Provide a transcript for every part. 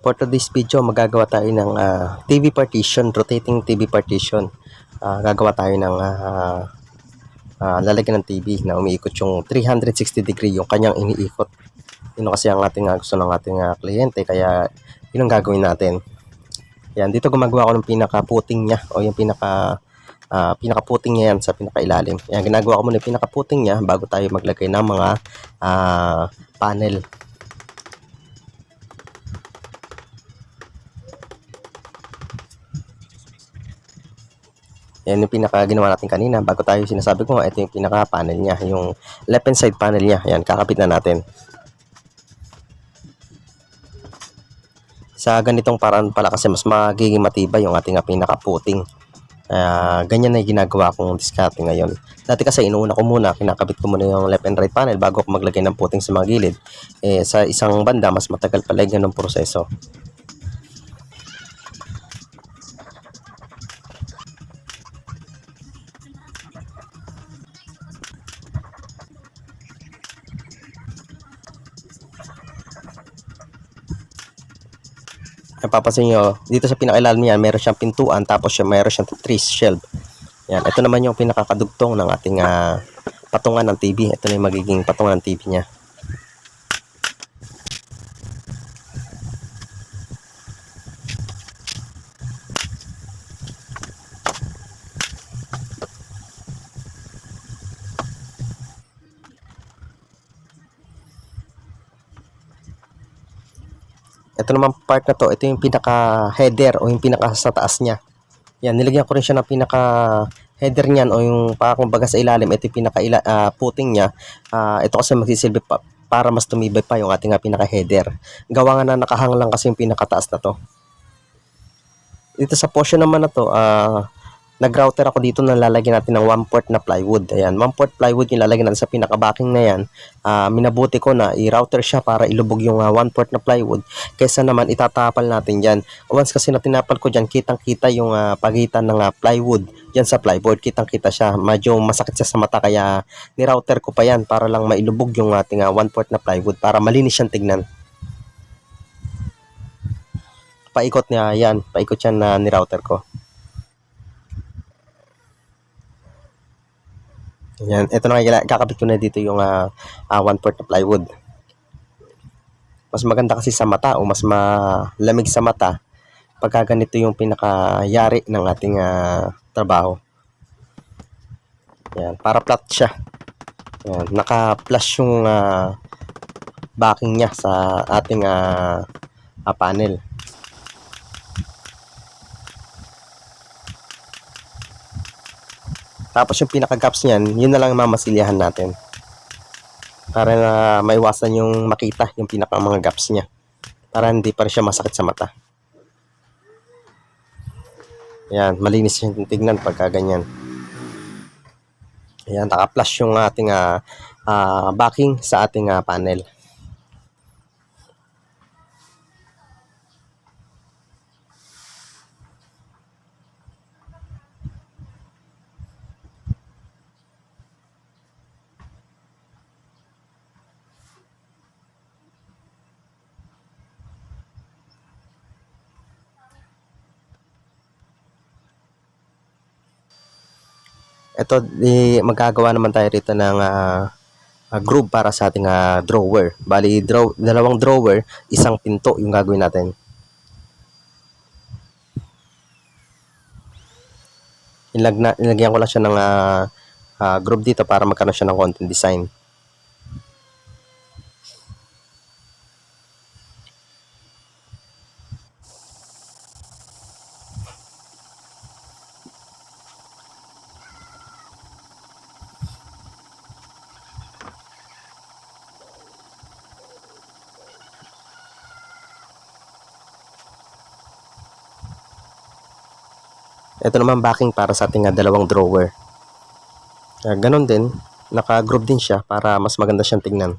For today's video, magagawa tayo ng TV partition, rotating TV partition. Gagawa tayo ng lalagyan ng TV na umiikot yung 360 degree yung kanyang iniikot. Yun kasi ang ating gusto ng ating kliyente, kaya yun ang gagawin natin. Yan, dito gumagawa ko ng pinaka-puting niya o yung pinaka-puting niya yan sa pinakailalim. Yan, ginagawa ko muna yung pinaka-puting niya bago tayo maglagay ng mga panel. Yan yung pinaka ginawa natin kanina bago tayo sinasabi ko nga ito yung pinaka panel niya, yung left hand side panel niya. Yan, kakapit na natin. Sa ganitong paraan pala kasi mas magiging matibay yung ating pinaka puting. Ganyan na yung ginagawa kong diskarte ngayon. Dati kasi inuuna ko muna, kinakabit ko muna yung left and right panel bago ako maglagay ng puting sa mga gilid. Sa isang banda mas matagal pala yung ganung proseso. Napapansin nyo, dito sa pinakailalim niya, meron siyang pintuan, tapos meron siyang trees shelf. Yan, ito naman yung pinakakadugtong ng ating patungan ng TV. Ito na yung magiging patungan ng TV niya. Ito naman part na to, ito yung pinaka header o yung pinaka sa taas niya. Yan, nilagyan ko rin siya ng pinaka header niyan o yung kumbaga sa ilalim, ito yung pinaka puting niya. Ito kasi magsisilbi para mas tumibay pa yung ating pinaka header. Gawa nga na nakahang lang kasi yung pinakataas na to. Dito sa portion naman na to, nag-router ako dito na lalagyan natin ng 1/4 na plywood. Ayan, 1/4 plywood yung lalagyan natin sa pinaka-backing na yan. Minabuti ko na i-router siya para ilubog yung 1/4 na plywood. Kaysa naman itatapal natin dyan. Once kasi na tinapal ko dyan, kitang-kita yung pagitan ng plywood dyan sa plyboard. Kitang-kita siya. Medyo masakit siya sa mata, kaya ni-router ko pa yan para lang mailubog yung ating 1/4 na plywood para malinis siyang tignan. Paikot niya yan. Paikot yan na ni-router ko. Yan, ito na nga, kakabit ko na dito yung 1/4 na plywood. Mas maganda kasi sa mata o mas malamig sa mata pagka ganito yung pinakayari ng ating trabaho. Yan, para flat siya. Yan, naka-flush yung backing niya sa ating panel. Tapos yung pinaka-gaps niyan, yun na lang mamasilyahan natin. Para na maiwasan yung makita yung pinaka mga gaps niya. Para hindi pa rin siya masakit sa mata. Ayan, malinis yung tignan pagka ganyan. Ayan, naka-flush yung ating backing sa ating panel. Ito, magagawa naman tayo rito ng groove para sa ating drawer. Bali, dalawang drawer, isang pinto yung gagawin natin. Nilagyan ko lang siya ng groove dito para magkaroon siya ng konting design. Ito naman backing para sa ating dalawang drawer. Ganon din, naka-groove din siya para mas maganda siyang tingnan.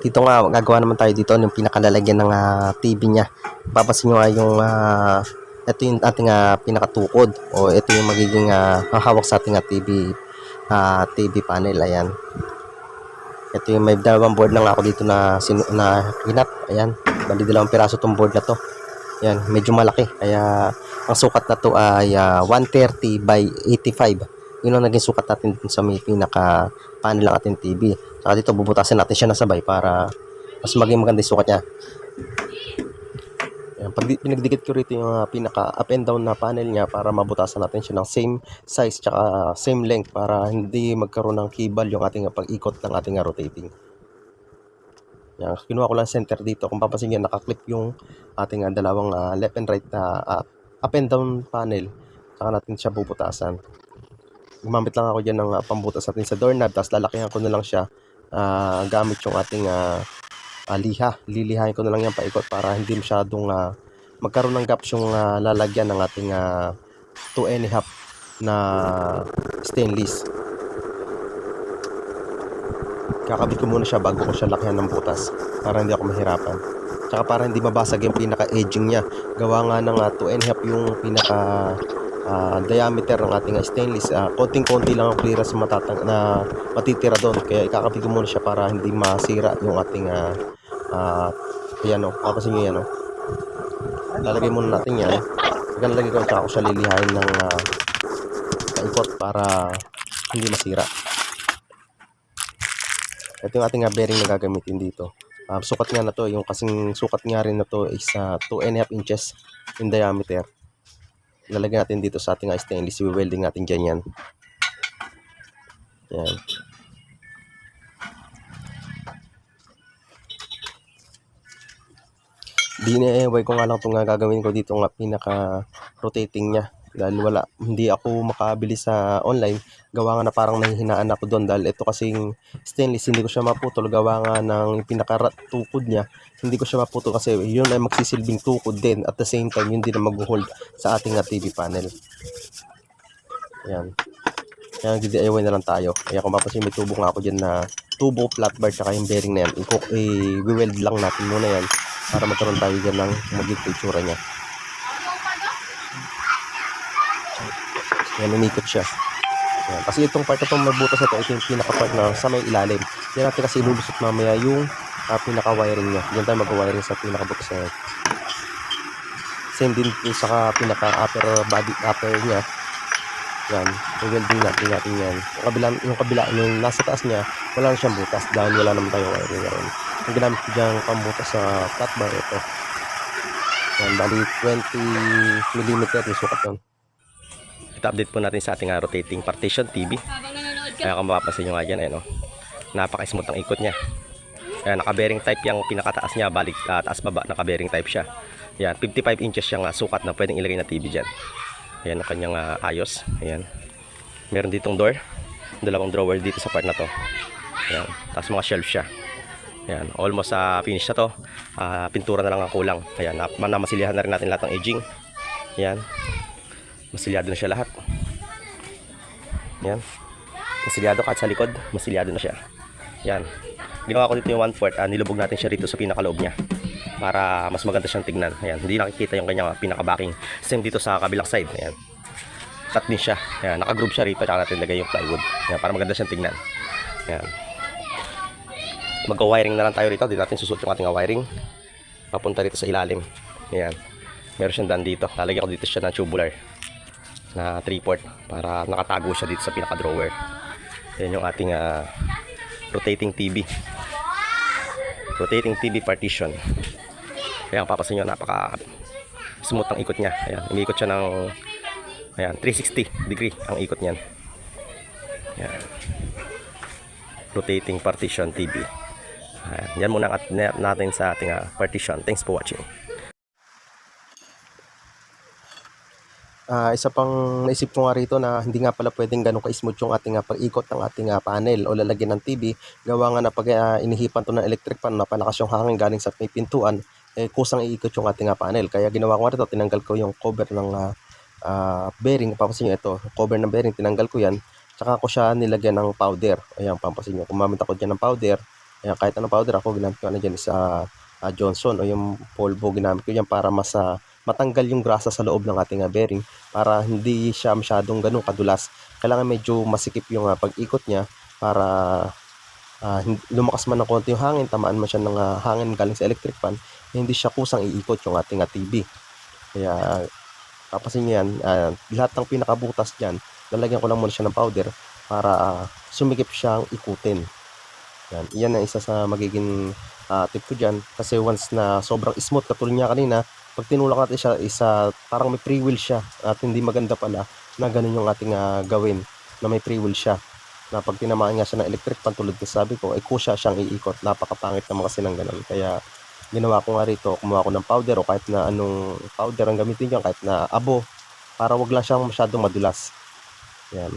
dito nga gagawa naman tayo dito yung pinakalalagyan ng TV niya. Papasin nyo nga yung ito yung ating pinakatukod, o ito yung magiging hahawak sa ating TV panel. Ayan, ito yung may dalawang board lang ako dito na hinat. Ayan, bali 2 piraso tong board na to. Ayan, medyo malaki, kaya ang sukat na to ay 130 by 85. Yun ang naging sukat natin sa may pinaka panel ng ating TV. Saka dito bubutasin natin siya na sabay para mas maging maganda yung sukat niya. Ayan, pag pinagdikit ko rito yung pinaka up and down na panel niya para mabutasan natin siya ng same size tsaka same length para hindi magkaroon ng kibal yung ating pag-ikot ng ating rotating. Yan, kinuha ko lang center dito. Kung papansin nyo, nakaklip yung ating dalawang left and right na up and down panel. Saka natin siya bubutasan. Gumamit lang ako dyan ng pambutas natin sa doorknob. Tapos lalakihan ko na lang siya gamit yung ating lilihain ko na lang yan paikot para hindi masyadong magkaroon ng gaps yung lalagyan ng ating 2.5 na stainless. Kakabit ko muna siya bago ko siya lakihan ng butas para hindi ako mahirapan. Tsaka para hindi mabasag yung pinaka-edging niya. Gawa nga ng 2.5 yung pinaka diameter ng ating stainless. Konting-konti lang ang clearance na matitira doon. Kaya ikakabit ko muna siya para hindi masira yung ating ayan o. Papasin nyo yan o. Lalagay muna natin yan. Pagka nalagay ko, tsaka ko siya lilihain ng paikot para hindi masira. Ito yung ating bearing na gagamitin dito. Sukat nga na to, yung kasing sukat nga rin na to is 2.5 inches in diameter. Lalagyan natin dito sa ating stainless. I-welding natin dyan yan. Yan. Dineway ko nga lang itong gagawin ko dito nga pinaka rotating niya. Dahil hindi ako makabili sa online. Gawa nga na parang nahihinaan ako doon dahil ito kasing stainless, hindi ko siya maputol. Gawa nga ng pinaka-tukod niya, hindi ko siya maputol kasi yun ay magsisilbing tukod din. At the same time, yun din na mag-hold sa ating TV panel. Ayan. Kaya DIY na lang tayo. Kaya kung mapasin, may tubo nga ako dyan na tubo, flat bar, tsaka yung bearing na yan. I-weld lang natin muna yan para magkaroon tayo dyan ng magiging itsura niya. Yan, unikot siya. Yan. Kasi itong part na itong magbutas na ito yung pinaka-part na sa may ilalim. Yan natin kasi ilulusot mamaya yung pinaka-wiring niya. Yan tayo mag-wiring sa pinaka-butas na yan. Same din sa pinaka-upper body, upper niya. Yan, i-welding natin yan. Yung kabila, yung nasa taas niya, wala na siyang butas dahil wala naman tayong wiring na rin. Yung ginamit ko dyan pambutas sa flat bar ito. Yan, bali 20 mm yung sukat yun. Ito-update po natin sa ating rotating partition TV. Kaya kung mapapansin nyo nga dyan, napaka-smooth ang ikot niya. Kaya naka-bearing type yung pinakataas niya, balik taas baba, naka-bearing type siya. Yan, 55 inches yung sukat na pwedeng ilagay na TV dyan. Ayan ang kanyang ayos. Ayan. Meron ditong door, dalawang drawer dito sa part na to. Ayan, tapos mga shelf siya. Ayan, almost finish na to. Pintura na lang ang kulang. Ayan, mamasilihan na rin natin lahat ng edging. Ayan. Masilyado na siya lahat. Ayan. Masilyado kahit sa likod, masilyado na siya. Ayan. Ginawa ko dito yung 1/4. Nilubog natin siya rito sa pinakaloob niya para mas maganda siyang tignan. Ayan. Hindi nakikita yung kanyang pinaka-backing. Same dito sa kabilang side. Ayan. Cut din siya. Ayan. Naka-groove siya rito. Tsaka natin lagay yung plywood. Ayan. Para maganda siyang tignan. Ayan. Mag-wiring na lang tayo rito. Dito natin susuot yung ating wiring. Papunta rito sa ilalim. Ayan. Meron siyang daan dito. Lalagyan ko dito siya ng tubular na 3/4 para nakatago siya dito sa pinaka-drawer. Ayan yung ating rotating TV. Rotating TV partition. Kaya papasin nyo, napaka smooth ang ikot niya. Ayan, umiikot siya ng 360 degree ang ikot niyan. Ayan. Rotating partition TV. Ayan, yan muna natin sa ating partition. Thanks for watching. Isa pang naisip ko nga rito na hindi nga pala pwedeng ganun ka-smooth yung ating pag-ikot ng ating panel o lalagyan ng TV. Gawa nga na pag inihipan to ng electric pan, napalakas yung hangin galing sa may pintuan, kusang iikot yung ating panel. Kaya ginawa ko nga rito, tinanggal ko yung cover ng bearing. Pampasin nyo ito, cover ng bearing, tinanggal ko yan. Tsaka ko siya nilagyan ng powder. Ayan, pampasin nyo, gumamit ako dyan ng powder. Kaya kahit anong powder ako, ginamit ko na dyan sa Johnson o yung polvo, ginamit ko yan para mas matanggal yung grasa sa loob ng ating bearing para hindi siya masyadong ganun kadulas. Kailangan medyo masikip yung pag-ikot niya para lumakas man ng konti yung hangin, tamaan man siya ng hangin galing sa electric fan, hindi siya kusang iikot yung ating TV. Kaya papasin nyo yan, lahat ng pinakabutas dyan, lalagyan ko lang muna siya ng powder para sumikip siyang ikutin. Yan ang isa sa magiging tip ko dyan, kasi once na sobrang smooth, katulad niya kanina, pag tinulak natin siya, parang may free wheel siya at hindi maganda pala na ganun yung ating gawin, na may free wheel siya, na pag tinamaan nga siya ng electric fan tulad na sabi ko, ay kusya siyang iikot. Napakapangit naman kasi ng ganun. Kaya ginawa ko nga rito, kumuha ko ng powder o kahit na anong powder ang gamitin dyan, kahit na abo, para wag lang siyang masyadong madulas. Yan.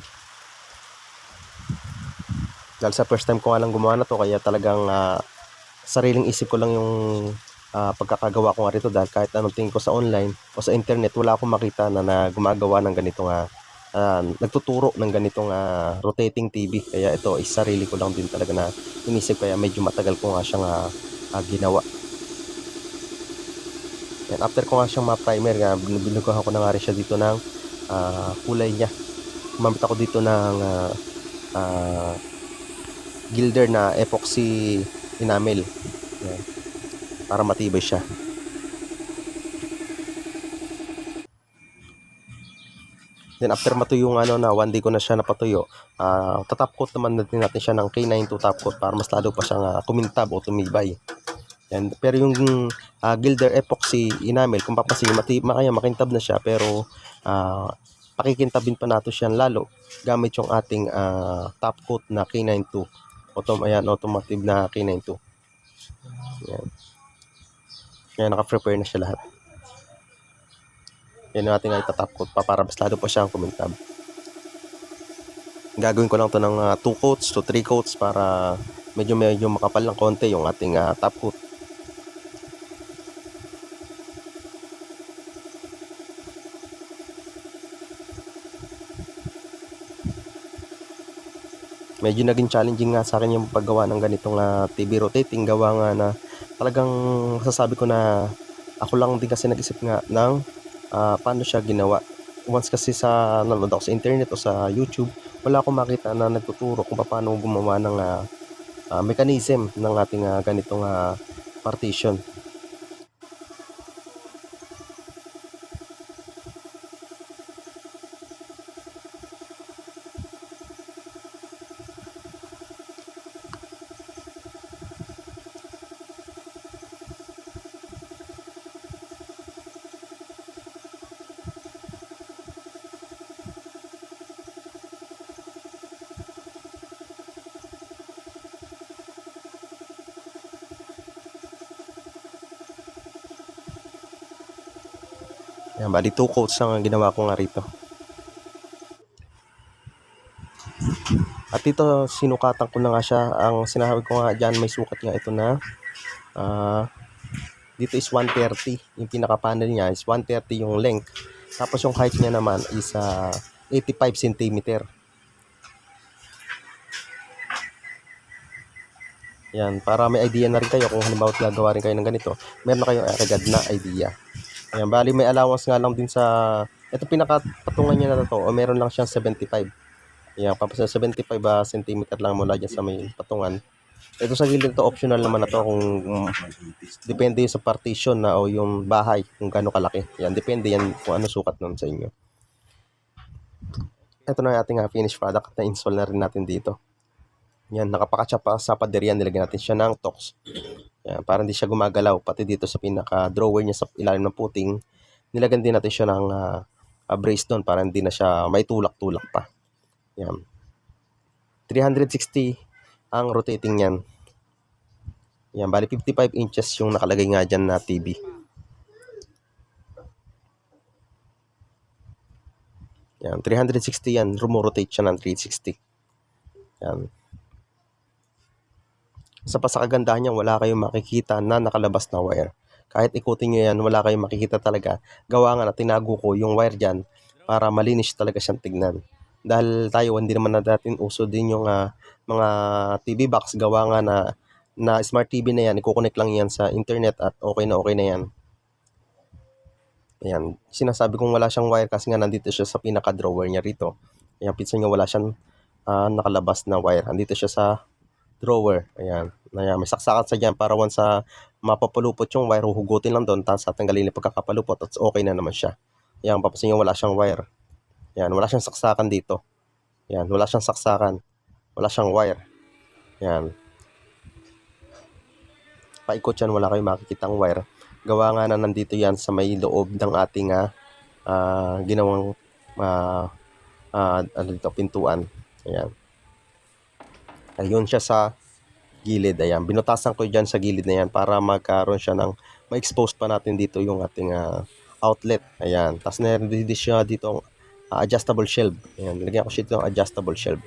Dahil sa first time ko nga lang gumawa na to, kaya talagang sariling isip ko lang yung pagkakagawa ko nga rito, dahil kahit anong tingin ko sa online o sa internet, wala akong makita na gumagawa ng ganitong nagtuturo ng ganitong rotating TV. Kaya ito is sarili ko lang din talaga na inisip, kaya medyo matagal ko nga siyang ginawa. And after ko nga siyang ma-primer, binugahan ko na nga rin siya dito ng kulay niya. Gumamit ako dito ng Gilder na epoxy enamel. Yan. Para matibay siya. Then after matuyo na 1 day ko na siya napatuyo, tatop coat naman natin siya ng K92 top coat para mas lalo pa siyang kumintab o tumibay. Yan. Pero yung Gilder epoxy enamel, kung papansin kaya makintab na siya, pero pakikintabin pa natin siya lalo gamit yung ating top coat na K92. Automotive na K92. Yan. Yan, naka-prepare na siya lahat. Yan yung ating itatop coat pa para mas lalo pa siyang kumintab. Gagawin ko lang to ng 2 coats to 3 coats para medyo makapal ng konti yung ating top coat. Medyo naging challenging nga sa akin yung paggawa ng ganitong TV rotating, gawa nga na talagang masasabi ko na ako lang din kasi nag-isip nga ng paano siya ginawa. Once kasi sa nanonood ako sa internet o sa YouTube, wala akong makita na nagtuturo kung paano gumawa ng mechanism ng ating ganitong partition. Yan, bali 2 coats ang ginawa ko nga rito. At dito sinukatan ko na nga siya. Ang sinasabi ko nga dyan, may sukat nga ito na dito is 130. Yung pinaka-panel niya is 130 yung length. Tapos yung height niya naman is 85 cm. Yan, para may idea na rin kayo kung halimbawa gagawa rin kayo ng ganito, meron na kayong agad na idea. Ayan, bali may allowance nga lang din sa ito pinakapatungan niya na to, o meron lang siyang 75. Ayan, papasa 75 cm lang mula dyan sa may patungan. Ito sa gilid to, optional naman na to kung depende sa partition na o yung bahay kung gaano kalaki. Yan, depende yan kung ano sukat nun sa inyo. Ito na yung ating finished product na install na rin natin dito. Yan, nakapakatsa pa sa pader yan, nilagyan natin siya ng tox. Yan, para hindi siya gumagalaw. Pati dito sa pinaka-drawer niya sa ilalim ng puting, nilagyan din natin siya ng brace doon para hindi na siya may tulak-tulak pa. Yan. 360 ang rotating niyan. Yan, bali 55 inches yung nakalagay nga dyan na TV. Yan, 360 yan. Rumorotate siya ng 360. Yan. Sa kagandahan niya, wala kayong makikita na nakalabas na wire. Kahit ikutin nyo yan, wala kayong makikita talaga. Gawa nga na tinago ko yung wire dyan para malinis talaga siyang tignan. Dahil tayo, hindi naman na natin uso din yung mga TV box. Gawa nga na na Smart TV na yan, i-connect lang yan sa internet at okay na yan. Ayan, sinasabi kong wala siyang wire kasi nga nandito siya sa pinaka-drawer niya rito. Ayan, pinsan niya wala siyang nakalabas na wire. Andito siya sa drawer. Ayan, may saksakan sa dyan para once sa mapapalupot yung wire, huhugutin lang doon, tapos tatanggalin yung pagkakapalupot at okay na naman siya. Ayan, papansin niyo wala siyang wire. Ayan, wala siyang saksakan dito. Ayan, wala siyang saksakan. Wala siyang wire. Ayan. Paikot yan, wala kayong makikitang wire. Gawa nga na nandito yan sa may loob ng ating ginawang ano dito, pintuan. Ayan. Ayun siya sa gilid. Ayan. Binutasan ko dyan sa gilid na yan para magkaroon siya ng ma-expose pa natin dito yung ating outlet. Ayan. Tapos na-ready siya dito adjustable shelf. Ayan. Nilagyan ko siya dito ng adjustable shelf.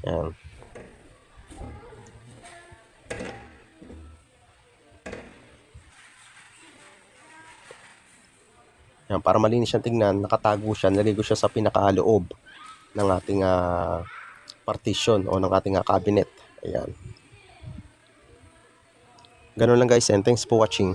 Ayan. Ayan, para malinis siyang tingnan, nakatago siya, nilagay ko siya sa pinakaloob ng ating partition o ng ating cabinet. Ayan. Ganun lang guys, and thanks for watching.